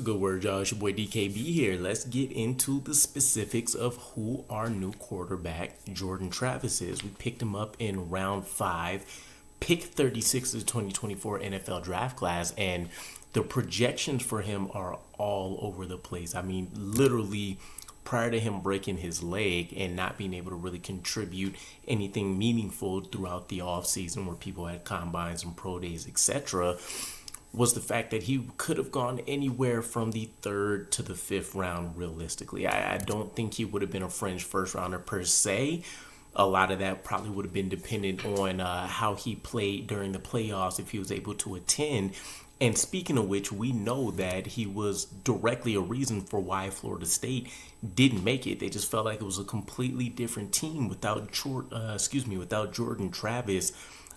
What's a good word, y'all? It's your boy DKB here. Let's get into the specifics of who our new quarterback, Jordan Travis, is. We picked him up in round 5, pick 36 of the 2024 NFL draft class, and the projections for him are all over the place. I mean, literally, prior to him breaking his leg and not being able to really contribute anything meaningful throughout the offseason where people had combines and pro days, etc., was the fact that he could have gone anywhere from the 3rd to the 5th round realistically. I don't think he would have been a fringe first rounder per se. A lot of that probably would have been dependent on how he played during the playoffs, if he was able to attend. And speaking of which, we know that he was directly a reason for why Florida State didn't make it. They just felt like it was a completely different team without Jordan Travis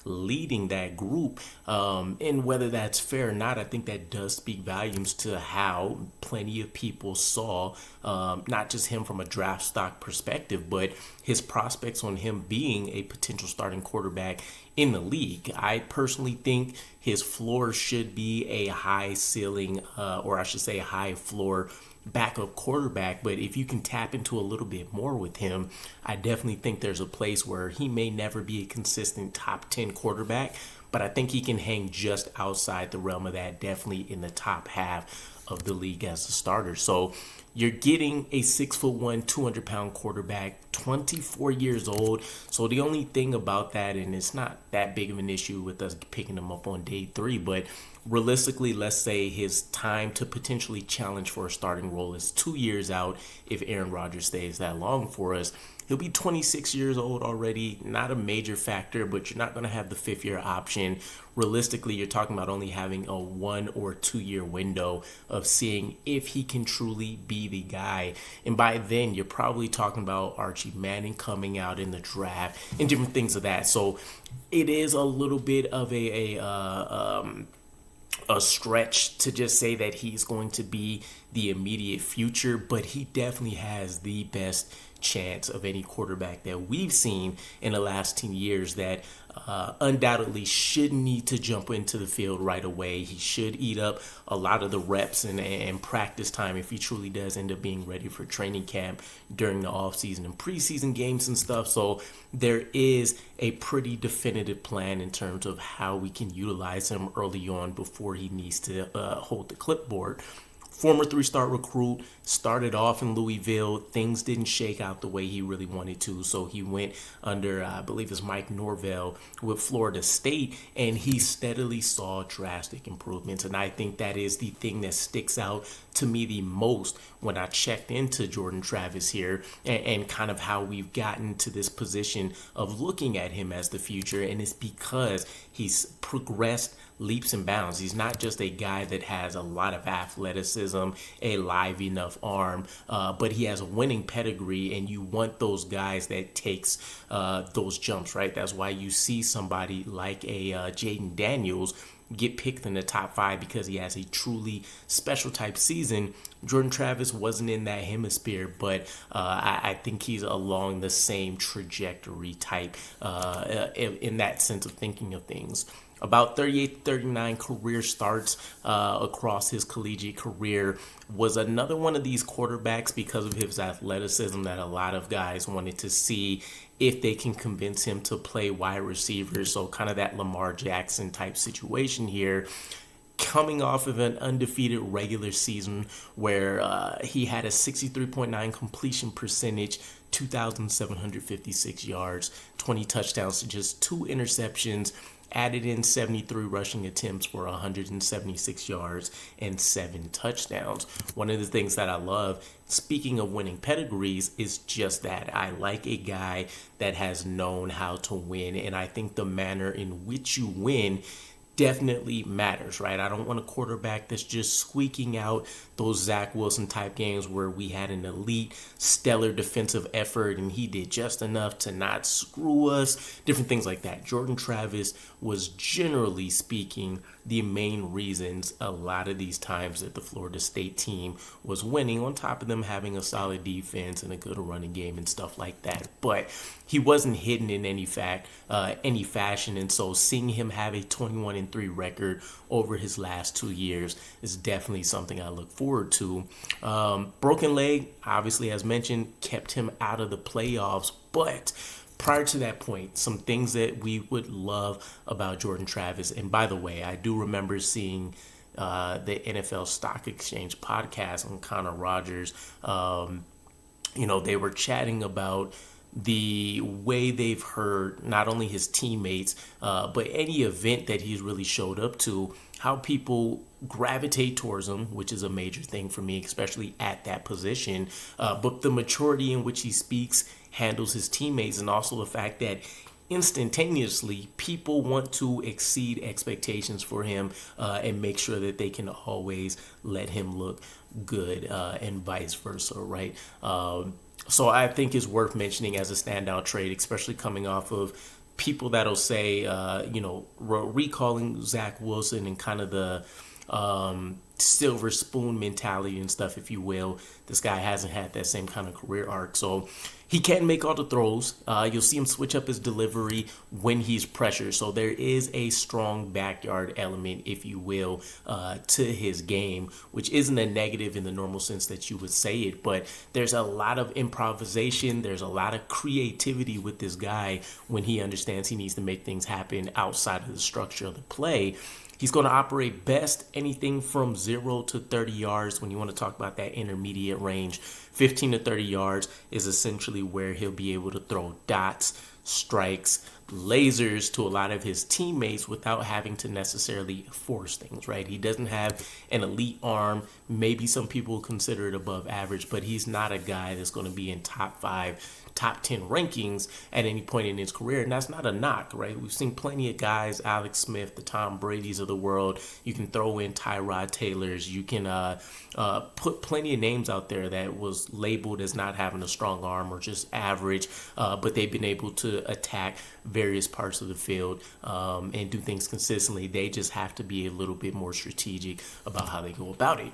leading that group. And whether that's fair or not, I think that does speak volumes to how plenty of people saw not just him from a draft stock perspective, but his prospects on him being a potential starting quarterback in the league. I personally think his floor should be a high ceiling, or I should say a high floor backup quarterback, but if you can tap into a little bit more with him, I definitely think there's a place where he may never be a consistent top 10 quarterback, but I think he can hang just outside the realm of that, definitely in the top half of the league as a starter. So you're getting a 6'1", 200-pound quarterback, 24 years old. So the only thing about that, and it's not that big of an issue with us picking him up on day 3, but realistically, let's say his time to potentially challenge for a starting role is 2 years out if Aaron Rodgers stays that long for us. He'll be 26 years old already, not a major factor, but you're not going to have the 5th-year option. Realistically, you're talking about only having a 1 or 2 year window of seeing if he can truly be the guy. And by then, you're probably talking about Archie Manning coming out in the draft and different things of that. So it is a little bit of a stretch to just say that he's going to be the immediate future, but he definitely has the best chance of any quarterback that we've seen in the last 10 years that undoubtedly should need to jump into the field right away. He should eat up a lot of the reps and practice time if he truly does end up being ready for training camp during the offseason and preseason games and stuff. So there is a pretty definitive plan in terms of how we can utilize him early on before he needs to hold the clipboard. Former 3-star recruit, started off in Louisville. Things didn't shake out the way he really wanted to, so he went under, I believe it's Mike Norvell with Florida State, and he steadily saw drastic improvements. And I think that is the thing that sticks out to me the most when I checked into Jordan Travis here and kind of how we've gotten to this position of looking at him as the future. And it's because he's progressed leaps and bounds. He's not just a guy that has a lot of athleticism, a live enough arm, but he has a winning pedigree, and you want those guys that takes those jumps, right? That's why you see somebody like a Jaden Daniels get picked in the top 5 because he has a truly special type season. Jordan Travis wasn't in that hemisphere, but I think he's along the same trajectory type in that sense of thinking of things. About 38 to 39 career starts across his collegiate career. Was another one of these quarterbacks because of his athleticism that a lot of guys wanted to see if they can convince him to play wide receiver. So kind of that Lamar Jackson type situation here. Coming off of an undefeated regular season where he had a 63.9 completion percentage, 2,756 yards, 20 touchdowns to just 2 interceptions, added in 73 rushing attempts for 176 yards and 7 touchdowns. One of the things that I love, speaking of winning pedigrees, is just that. I like a guy that has known how to win, and I think the manner in which you win definitely matters, right? I don't want a quarterback that's just squeaking out those Zach Wilson type games where we had an elite, stellar defensive effort and he did just enough to not screw us, different things like that. Jordan Travis was, generally speaking, the main reasons a lot of these times that the Florida State team was winning, on top of them having a solid defense and a good running game and stuff like that. But he wasn't hidden in any fashion, and so seeing him have a 21-3 9-3 record over his last 2 years is definitely something I look forward to. Broken leg, obviously, as mentioned, kept him out of the playoffs, but prior to that point, some things that we would love about Jordan Travis. And by the way, I do remember seeing the NFL Stock Exchange podcast on Connor Rogers. They were chatting about the way they've heard not only his teammates, but any event that he's really showed up to, how people gravitate towards him, which is a major thing for me, especially at that position. But the maturity in which he speaks, handles his teammates, and also the fact that instantaneously people want to exceed expectations for him and make sure that they can always let him look good and vice versa, right? So I think it's worth mentioning as a standout trade, especially coming off of people that'll say, recalling Zach Wilson and kind of the silver spoon mentality and stuff, if you will. This guy hasn't had that same kind of career arc. So he can make all the throws. You'll see him switch up his delivery when he's pressured. So there is a strong backyard element, if you will, to his game, which isn't a negative in the normal sense that you would say it. But there's a lot of improvisation. There's a lot of creativity with this guy when he understands he needs to make things happen outside of the structure of the play. He's going to operate best anything from 0 to 30 yards. When you want to talk about that intermediate range, 15 to 30 yards is essentially where he'll be able to throw dots, strikes, lasers to a lot of his teammates without having to necessarily force things, right? He doesn't have an elite arm. Maybe some people consider it above average, but he's not a guy that's going to be in top 5, top 10 rankings at any point in his career. And that's not a knock, right? We've seen plenty of guys, Alex Smith, the Tom Brady's of the world. You can throw in Tyrod Taylor's. You can put plenty of names out there that was labeled as not having a strong arm or just average, but they've been able to attack various parts of the field and do things consistently. They just have to be a little bit more strategic about how they go about it.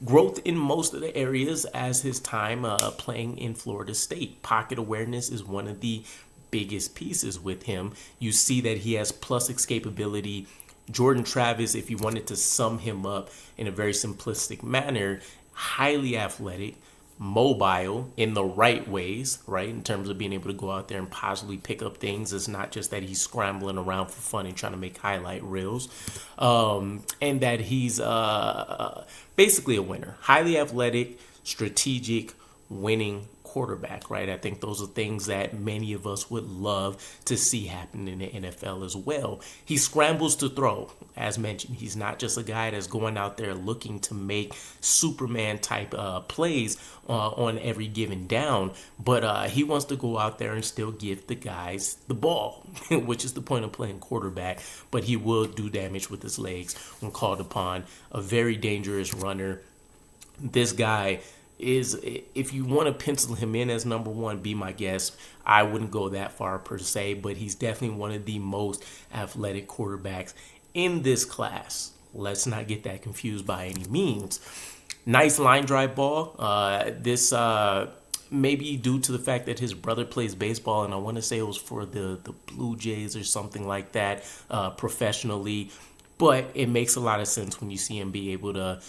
Growth in most of the areas as his time playing in Florida State. Pocket awareness is one of the biggest pieces with him. You see that he has plus escapability. Jordan Travis, if you wanted to sum him up in a very simplistic manner, highly athletic, mobile in the right ways, right? In terms of being able to go out there and possibly pick up things. It's not just that he's scrambling around for fun and trying to make highlight reels. And that he's basically a winner. Highly athletic, strategic, winning quarterback, right? I think those are things that many of us would love to see happen in the NFL as well. He scrambles to throw, as mentioned. He's not just a guy that's going out there looking to make Superman type plays on every given down, but he wants to go out there and still give the guys the ball, which is the point of playing quarterback, but he will do damage with his legs when called upon. A very dangerous runner. This guy is, if you want to pencil him in as number one, be my guest. I wouldn't go that far per se, but he's definitely one of the most athletic quarterbacks in this class. Let's not get that confused by any means. Nice line drive ball. This maybe due to the fact that his brother plays baseball, and I want to say it was for the Blue Jays or something like that, professionally. But it makes a lot of sense when you see him be able to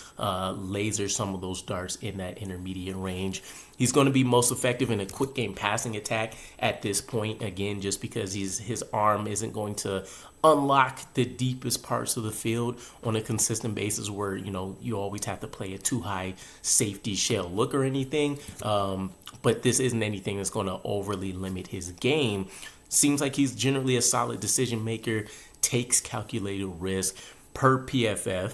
laser some of those darts in that intermediate range. He's going to be most effective in a quick game passing attack at this point, again, just because his arm isn't going to unlock the deepest parts of the field on a consistent basis where, you always have to play a too high safety shell look or anything. But this isn't anything that's going to overly limit his game. Seems like he's generally a solid decision maker, takes calculated risk per PFF,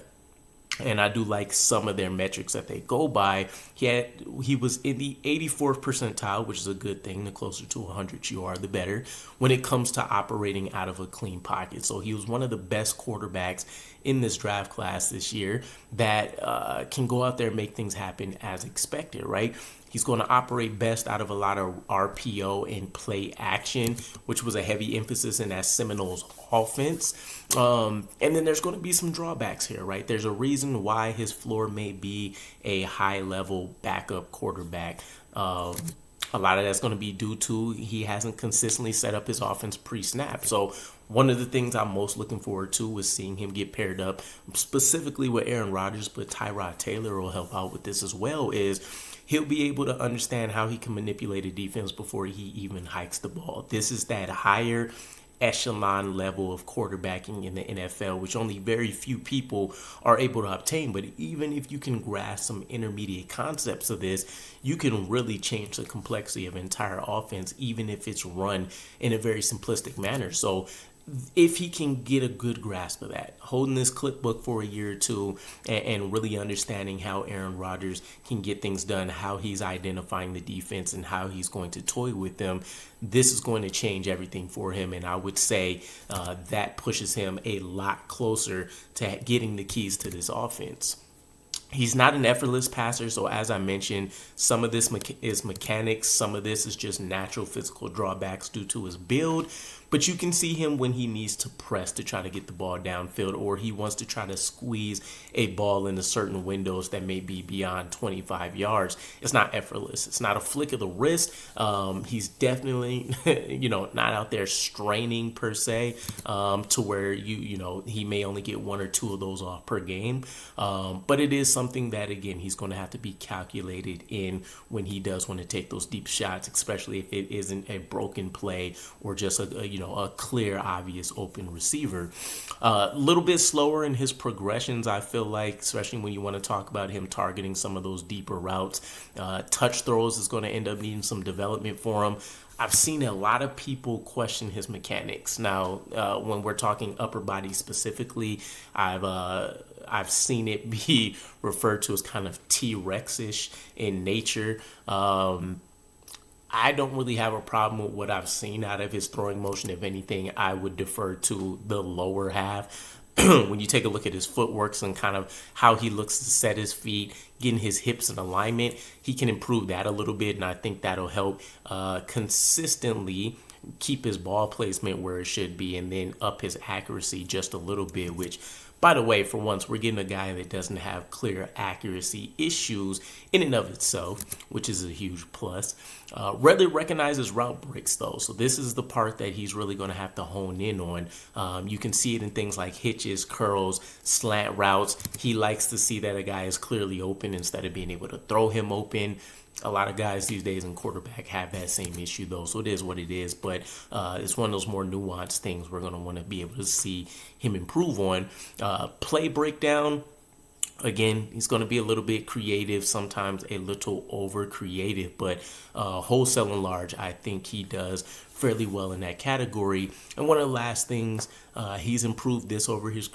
and I do like some of their metrics that they go by. He was in the 84th percentile, which is a good thing. The closer to 100 you are, the better when it comes to operating out of a clean pocket. So he was one of the best quarterbacks in this draft class this year that can go out there and make things happen as expected, right? He's going to operate best out of a lot of RPO and play action, which was a heavy emphasis in that Seminoles offense. And then there's going to be some drawbacks here, right? There's a reason why his floor may be a high-level backup quarterback. A lot of that's going to be due to he hasn't consistently set up his offense pre-snap. So one of the things I'm most looking forward to is seeing him get paired up specifically with Aaron Rodgers, but Tyrod Taylor will help out with this as well, is he'll be able to understand how he can manipulate a defense before he even hikes the ball. This is that higher echelon level of quarterbacking in the NFL, which only very few people are able to obtain. But even if you can grasp some intermediate concepts of this, you can really change the complexity of an entire offense, even if it's run in a very simplistic manner. So if he can get a good grasp of that, holding this clipbook for a year or two and really understanding how Aaron Rodgers can get things done, how he's identifying the defense and how he's going to toy with them, this is going to change everything for him. And I would say that pushes him a lot closer to getting the keys to this offense. He's not an effortless passer, so as I mentioned, some of this is mechanics, some of this is just natural physical drawbacks due to his build. But you can see him when he needs to press to try to get the ball downfield, or he wants to try to squeeze a ball into certain windows that may be beyond 25 yards. It's not effortless. It's not a flick of the wrist. He's definitely, not out there straining per se, to where he may only get one or two of those off per game. But it is something that, again, he's going to have to be calculated in when he does want to take those deep shots, especially if it isn't a broken play or just a clear, obvious open receiver. A little bit slower in his progressions, I feel like, especially when you want to talk about him targeting some of those deeper routes. Touch throws is going to end up needing some development for him. I've seen a lot of people question his mechanics. Now, when we're talking upper body specifically, I've seen it be referred to as kind of T-Rex-ish in nature. I don't really have a problem with what I've seen out of his throwing motion. If anything, I would defer to the lower half. When you take a look at his footworks and kind of how he looks to set his feet, getting his hips in alignment, he can improve that a little bit, and I think that'll help consistently keep his ball placement where it should be and then up his accuracy just a little bit, which, by the way, for once, we're getting a guy that doesn't have clear accuracy issues in and of itself, which is a huge plus. Rarely recognizes route breaks, though. So this is the part that he's really going to have to hone in on. You can see it in things like hitches, curls, slant routes. He likes to see that a guy is clearly open instead of being able to throw him open. A lot of guys these days in quarterback have that same issue, though, so it is what it is. But it's one of those more nuanced things we're going to want to be able to see him improve on. Play breakdown, again, he's going to be a little bit creative, sometimes a little over creative, but wholesale and large, I think he does fairly well in that category. And one of the last things, he's improved this over his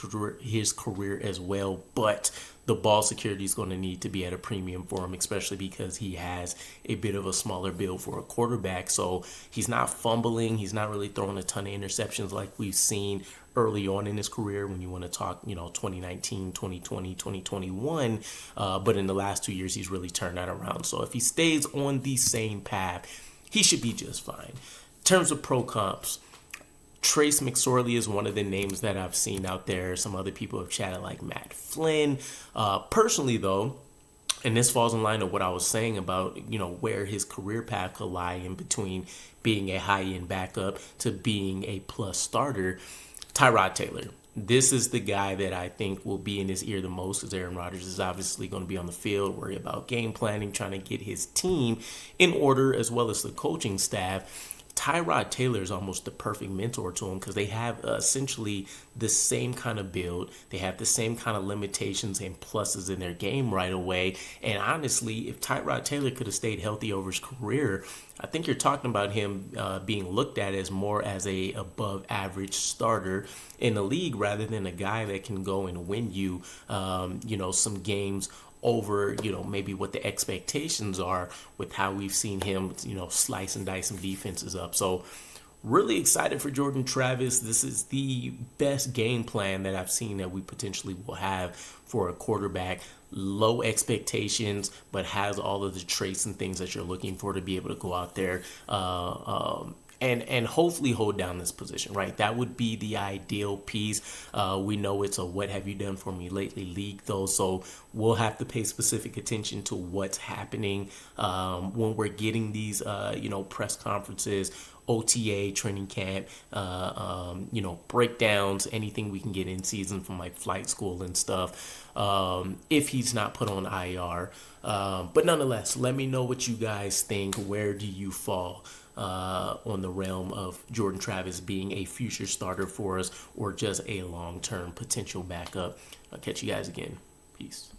career as well, but the ball security is going to need to be at a premium for him, especially because he has a bit of a smaller build for a quarterback. So he's not fumbling. He's not really throwing a ton of interceptions like we've seen early on in his career when you want to talk, 2019, 2020, 2021. But in the last 2 years, he's really turned that around. So if he stays on the same path, he should be just fine. In terms of pro comps, Trace McSorley is one of the names that I've seen out there. Some other people have chatted like Matt Flynn. Personally, though, and this falls in line with what I was saying about, where his career path could lie in between being a high-end backup to being a plus starter, Tyrod Taylor. This is the guy that I think will be in his ear the most, because Aaron Rodgers is obviously going to be on the field, worry about game planning, trying to get his team in order, as well as the coaching staff. Tyrod Taylor is almost the perfect mentor to him because they have essentially the same kind of build. They have the same kind of limitations and pluses in their game right away. And honestly, if Tyrod Taylor could have stayed healthy over his career, I think you're talking about him being looked at as more as a above average starter in the league rather than a guy that can go and win you, some games over, maybe what the expectations are with how we've seen him, slice and dice some defenses up. So really excited for Jordan Travis. This is the best game plan that I've seen that we potentially will have for a quarterback. Low expectations, but has all of the traits and things that you're looking for to be able to go out there and hopefully hold down this position, right? That would be the ideal piece. We know it's a what have you done for me lately league, though, so we'll have to pay specific attention to what's happening when we're getting these, press conferences, OTA, training camp, breakdowns, anything we can get in season from like flight school and stuff. If he's not put on IR. But nonetheless, let me know what you guys think. Where do you fall on the realm of Jordan Travis being a future starter for us or just a long-term potential backup? I'll catch you guys again. Peace.